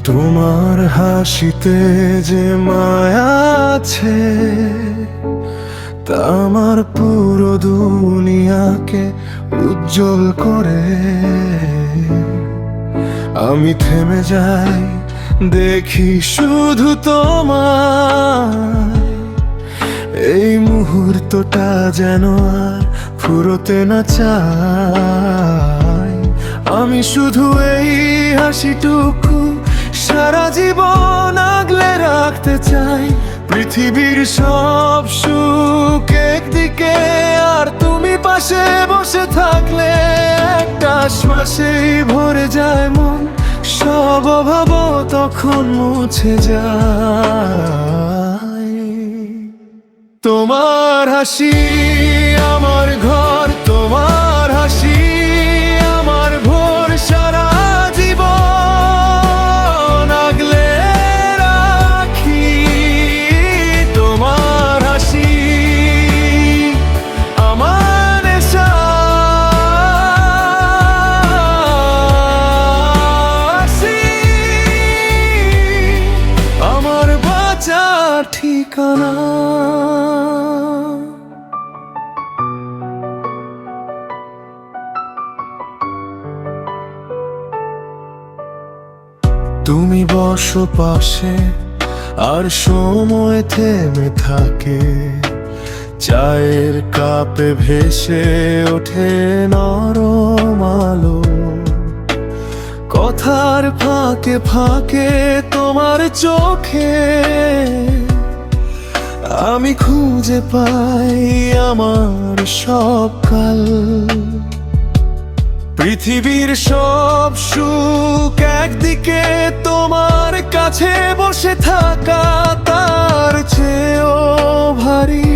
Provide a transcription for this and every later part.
তোমার হাসিতে যে মায়া আছে, তা আমার পুরো দুনিয়াকে উজ্জ্বল করে। আমি থেমে যাই, দেখি শুধু তোমার। এই মুহূর্তটা যেন আর ফুরোতে না চায়। আমি শুধু এই হাসিটুকু সারা জীবন আগলে রাখতে চাই। পৃথিবীর সব সুখ একদিকে, আর তুমি পাশে বসে থাকলে একটা শ্বাসেই ভরে যায় মন। সব অভাব তখন মুছে যায়। তোমার হাসি আমার ঘর, তোমার হাসি আমার ভোর। সারা জীবন আগলে রাখি তোমার হাসি আমার নেশা। আমার বাঁচার ঠিকানা। তুমি বসো পাশে, আর সময় থেমে থাকে। চায়ের কাপে ভেসে ওঠে নরম আলো। কথার ফাঁকে ফাঁকে তোমার চোখে আমি খুঁজে পাই আমার সব কাল। পৃথিবীর সব সুখ একদিকে, তোমার কাছে বসে থাকা তার চেয়েও ভারী।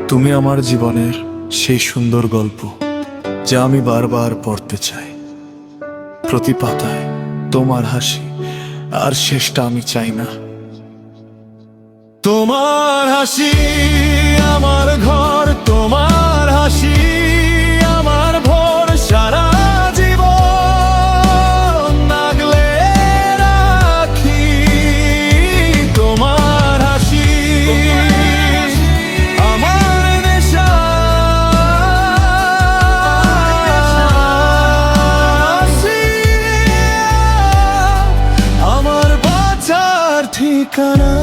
তুমি আমার জীবনের সেই সুন্দর গল্প, যা আমি বারবার পড়তে চাই। প্রতি পাতায় তোমার হাসি, আর শেষটা আমি চাই না। তোমার হাসি আমার ঘর, তোমার হাসি আমার ভোর। সারা জীবন আগলে রাখি তোমার হাসি আমার নেশা। আমার বাঁচার ঠিকানা।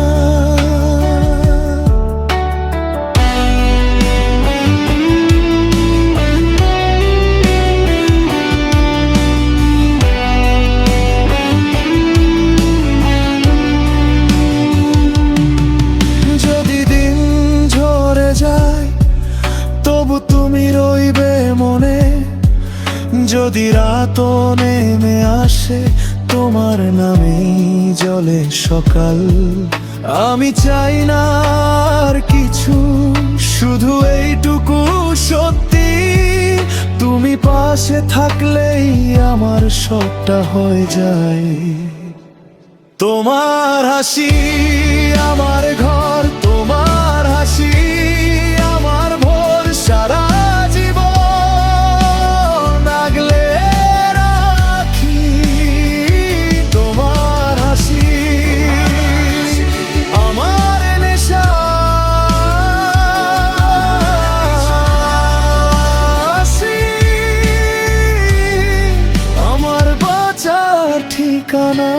তবু তুমি রইবে মনে, যদি রাতও নেমে আসে তোমার নামেই জ্বলে সকাল। আমি চাই না আর কিছু, শুধু এইটুকু সত্যি। তুমি পাশে থাকলেই আমার সবটা হয়ে যায়। তোমার হাসি আমার ঘর, তোমার হাসি আমার ভোর। সারা জীবন আগলে রাখি তোমার হাসি আমার নেশা। আমার বাঁচার ঠিকানা।